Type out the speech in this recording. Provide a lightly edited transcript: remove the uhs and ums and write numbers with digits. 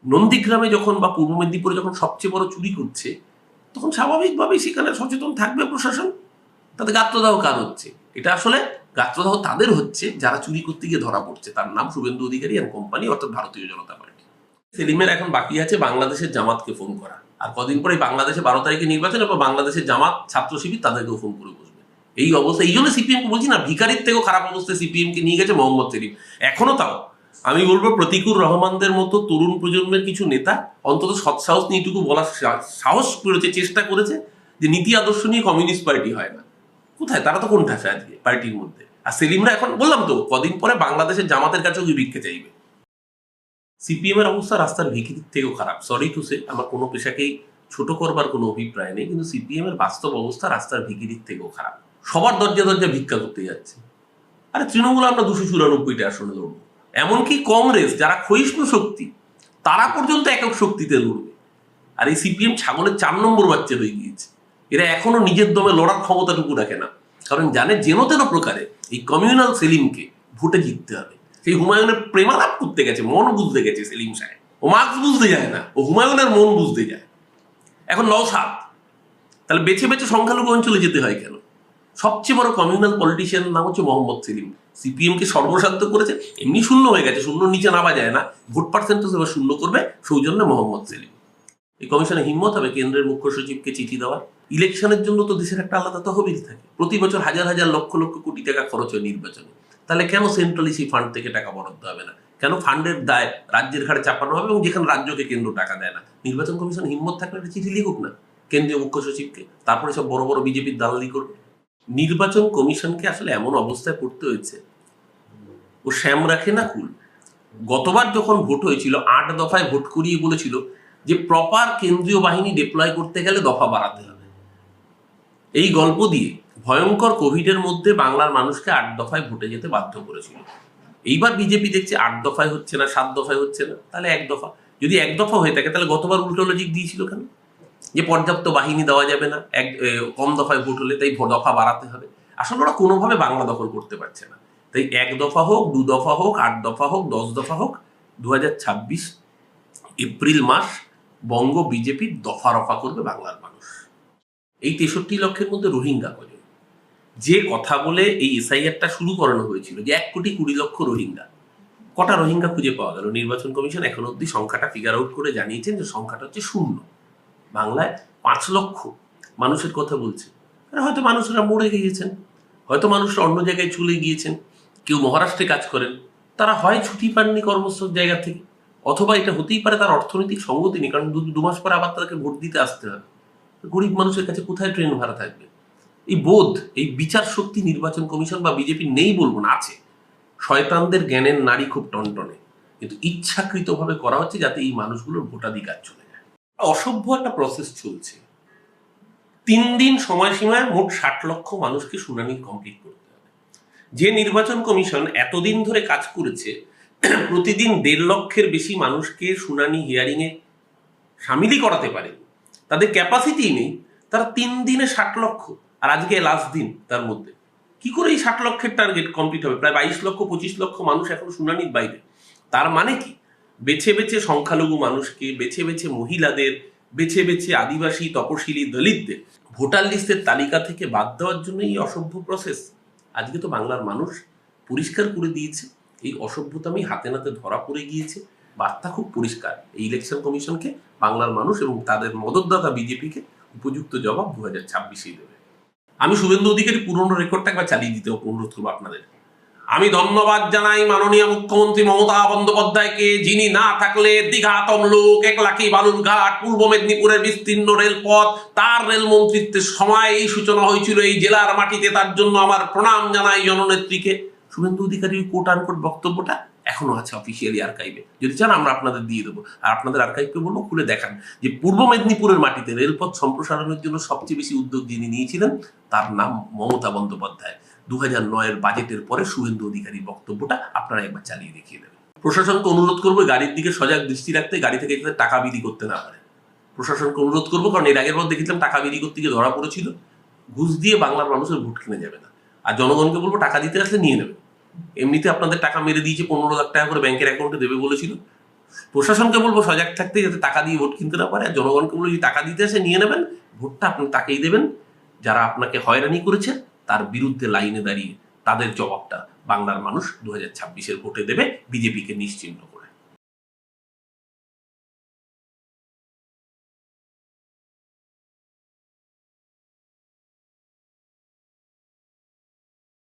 নন্দীগ্রামে যখন বা পূর্ব মেদিনীপুরে যখন সবচেয়ে বড় চুরি করছে, তখন স্বাভাবিকভাবেই সেখানে সচেতন থাকবে প্রশাসন। তাতে গাত্রদাহ কার হচ্ছে? এটা আসলে গাত্রদাহ তাদের হচ্ছে যারা চুরি করতে গিয়ে ধরা পড়ছে। তার নাম শুভেন্দু অধিকারী আর কোম্পানি, অর্থাৎ ভারতীয় জনতা পার্টি। সেলিমের এখন বাকি আছে বাংলাদেশের জামাতকে ফোন করা, আর কদিন পরে বাংলাদেশে 12 তারিখে নির্বাচন, এরপর বাংলাদেশের জামাত ছাত্র শিবির তাদেরকেও ফোন করে বসবে। এই অবস্থা, এই জন্য সিপিএম বলছি না, ভিখারির থেকেও খারাপ অবস্থায় সিপিএম কে নিয়ে গেছে মোহাম্মদ সেলিম। এখনো তাও আমি বলবো প্রতিকুর রহমানদের মতো তরুণ প্রজন্মের কিছু নেতা অন্তত সৎসাহস নিয়ে এটুকু বলার সাহস করেছে, চেষ্টা করেছে যে নীতি আদর্শ নিয়ে কমিউনিস্ট পার্টি হয় না। কোথায়? তারা তো কোনটা আছে আজকে পার্টির মধ্যে? আর সেলিমরা এখন বললাম তো কদিন পরে বাংলাদেশের জামাতের কাছেও গিয়ে ভিক্ষে চাইবে। সিপিএম এর অবস্থা রাস্তার ভিখিরির থেকেও খারাপ। সরি টু সে, আমার কোনো পেশাকেই ছোট করবার কোনো অভিপ্রায় নেই, কিন্তু সিপিএম এর বাস্তব অবস্থা রাস্তার ভিখিরির থেকেও খারাপ। সবার দরজা দরজা ভিক্ষা করতে যাচ্ছে। আরে তৃণমূল আমরা 294টা আসনে লড়বো, এমনকি কংগ্রেস যারা ক্ষয়িষ্ণু শক্তি তারা পর্যন্ত একক শক্তিতে লড়বে। আর এই সিপিএম ছাগলের 4 নম্বর বাচ্চা হয়ে গিয়েছে। এরা এখনো নিজের দমে লড়ার ক্ষমতাটুকু রাখে না, কারণ জানে যেন তেন প্রকারে এই কমিউনাল সেলিমকে ভোটে জিততে হবে। সেই হুমায়ুনের প্রেমালাপ করতে গেছে, মন বুঝতে গেছে সেলিম সাহেব। ও মার্কস বুঝতে যায় না, ও হুমায়ুনের মন বুঝতে যায়। এখন লসাদ, তাহলে বেছে বেছে সংখ্যালঘু অঞ্চলে যেতে হয় কেন? সবচেয়ে বড় কমিউনাল পলিটিশিয়ান নাম হচ্ছে মোহাম্মদ সেলিম। সিপিএম কে সর্বশান্ত করেছে, এমনি শূন্য হয়ে গেছে, শূন্য নিচে নামা যায় না, ভোট পার্সেন্টেজ এবার শূন্য করবে, সৌজন্যে মোহাম্মদ সেলিম। এই কমিশনে হিম্মত হবে কেন্দ্রের মুখ্য সচিবকে চিঠি দেওয়ার? ইলেকশনের জন্য তো দেশের একটা আলাদা তহবিল থাকে, প্রতি বছর হাজার হাজার লক্ষ লক্ষ কোটি টাকা খরচ হয় নির্বাচনে। তাহলে কেন সেন্ট্রালি সেই ফান্ড থেকে টাকা বরাদ্দ হবে না? কেন ফান্ডের দায় রাজ্যের ঘাড়ে চাপানো হবে, এবং যেখানে রাজ্যকে কেন্দ্র টাকা দেয় না? নির্বাচন কমিশন হিম্মত থাকলে একটা চিঠি লিখুক না কেন্দ্রীয় মুখ্য সচিবকে, তারপরে সব বড় বড় বিজেপির দালালি করবে। নির্বাচন কমিশনকে আসলে এমন অবস্থায় পড়তে হয়েছে, ও শ্যাম রাখে না কুল। গতবার যখন ভোট হয়েছিল 8 দফায় ভোট করিয়ে বলেছিল যে প্রপার কেন্দ্রীয় বাহিনী ডিপ্লয় করতে গেলে দফা বাড়াতে হবে। এই গল্প দিয়ে ভয়ঙ্কর কোভিডের মধ্যে বাংলার মানুষকে 8 দফায় ভোটে যেতে বাধ্য করেছিল। এইবার বিজেপি দেখছে 8 দফায় হচ্ছে না, 7 দফায় হচ্ছে না, তাহলে 1 দফা। যদি 1 দফা হয়ে থাকে তাহলে গতবার উল্টো লজিক দিয়েছিল কেন? যে পর্যাপ্ত বাহিনী দেওয়া যাবে না, কম দফায় ভোট হলে, তাই দফা বাড়াতে হবে। আসলে ওরা কোনোভাবে বাংলা দখল করতে পারছে না। তাই 1 দফা হোক, 2 দফা হোক, 8 দফা হোক, 10 দফা হোক, 2026 এপ্রিল মাস বঙ্গ বিজেপি দফা রফা করবে বাংলার মানুষ। এই 63 লক্ষের মধ্যে রোহিঙ্গা কজন? যে কথা বলে এই এসআইআরটা শুরু করানো হয়েছিল যে 1,20,00,000 রোহিঙ্গা, কটা রোহিঙ্গা খুঁজে পাওয়া গেল? নির্বাচন কমিশন এখন অব্দি সংখ্যাটা ফিগার আউট করে জানিয়েছেন যে সংখ্যাটা হচ্ছে 0। বাংলায় 5 লক্ষ মানুষের কথা বলছে। হয়তো মানুষরা মরে গিয়েছেন, হয়তো মানুষরা অন্য জায়গায় চলে গিয়েছেন, কেউ মহারাষ্ট্রে কাজ করেন, তারা হয় ছুটি পাননি কর্মস্থল জায়গা থেকে, অথবা এটা হতেই পারে তার অর্থনৈতিক সঙ্গতি নেই, কারণ 2 মাস পরে আবার তাদেরকে ভোট দিতে আসতে হবে। গরিব মানুষের কাছে কোথায় ট্রেন ভাড়া থাকবে? এই বোধ, এই বিচার শক্তি নির্বাচন কমিশন বা বিজেপি নেই বলবো না, আছে। শয়তানদের জ্ঞানের নাড়ি খুব টনটনে, কিন্তু ইচ্ছাকৃতভাবে করা হচ্ছে যাতে এই মানুষগুলোর ভোটাধিকার চলে যায়। অসভ্য একটা প্রসেস চলছে। 3 দিন সময়সীমায় মোট 60 লক্ষ মানুষকে শুনানি কমপ্লিট করতে হবে। যে নির্বাচন কমিশন এতদিন ধরে কাজ করেছে, প্রতিদিন 1.5 লক্ষের বেশি মানুষকে শুনানি হিয়ারিং এ সামিলই করাতে পারে, তাদের ক্যাপাসিটি নেই। তারা 3 দিনে 60 লক্ষ, আর আজকে লাস্ট দিন, তার মধ্যে কি করে এই 60 লক্ষের টার্গেট কমপ্লিট হবে? প্রায় 22 লক্ষ 25 লক্ষ মানুষ এখন শুনানির বাইরে। তার মানে কি? বেছে বেছে সংখ্যালঘু মানুষকে, বেছে বেছে মহিলাদের, বেছে বেছে আদিবাসী, তপশিলি, দলিতদের ভোটার লিস্টের তালিকা থেকে বাদ দেওয়ার জন্য এই অসভ্য প্রসেস। আজকে তো বাংলার মানুষ পরিষ্কার করে দিয়েছে, এই অসভ্যতামি হাতে নাতে ধরা পড়ে গিয়েছে। বার্তা খুব পরিষ্কার, এই ইলেকশন কমিশনকে বাংলার মানুষ এবং তাদের মদতদাতা বিজেপিকে উপযুক্ত জবাব 2026-এই দেবে। আমি শুভেন্দু অধিকারী পুরনো রেকর্ডটা একবার চালিয়ে দিতে অনুরোধ করবো আপনাদের। আমি ধন্যবাদ জানাই মাননীয় মুখ্যমন্ত্রী মমতা বন্দ্যোপাধ্যায়কে, যিনি না থাকলে দীঘা, তমলুক, একলাখি, বালুরঘাট, পূর্ব মেদিনীপুরের বিস্তীর্ণ রেলপথ তার রেল মন্ত্রিত্বের সময় এই সূচনা হয়েছিল এই জেলার মাটিতে। তার জন্য আমার প্রণাম জানাই জননেত্রীকে। শুভেন্দু অধিকারীর কোট আনকোট বক্তব্যটা এখনো আছে অফিসিয়ালি আর্কাইভে, যদি চান আমরা আপনাদের দিয়ে দেবো। আর আপনাদের আর্কাইভকে বলবো খুলে দেখান যে পূর্ব মেদিনীপুরের মাটিতে রেলপথ সম্প্রসারণের জন্য সবচেয়ে বেশি উদ্যোগ যিনি নিয়েছিলেন তার নাম মমতা বন্দ্যোপাধ্যায়। 2009-এর বাজেটের পরে শুভেন্দু অধিকারীর বক্তব্যটা আপনারা একবার চালিয়ে দেখিয়ে দেবেন। প্রশাসনকে অনুরোধ করবো গাড়ির দিকে সজাগ দৃষ্টি রাখতে, গাড়ি থেকে যাতে টাকা বিলি করতে না পারে। প্রশাসনকে অনুরোধ করবো, কারণ এর আগের পর দেখেছিলাম টাকা বিলি করতে গিয়ে ধরা পড়েছিল। ঘুষ দিয়ে বাংলার মানুষের ভোট কিনে যাবে না। আর জনগণকে বলবো টাকা দিতে আসলে নিয়ে নেবে। এমনিতে আপনাদের টাকা মেরে দিয়েছে, 15 লাখ টাকা করে ব্যাংকের অ্যাকাউন্টে দেবে বলেছিল, প্রশাসনকে বলবো সজাগ থাকতে, যাতে টাকা দিয়ে ভোট কিনতে না পারে। আর জনগণকে বলবো যদি টাকা দিতে আসে নিয়ে নেবেন, ভোটটা আপনি তাকেই দেবেন যারা আপনাকে হয়রানি করেছে, তার বিরুদ্ধে লাইনে দাঁড়িয়ে তাদের জবাবটা বাংলার মানুষ 2026-এর ভোটে দেবে বিজেপিকে নিশ্চিহ্ন করে।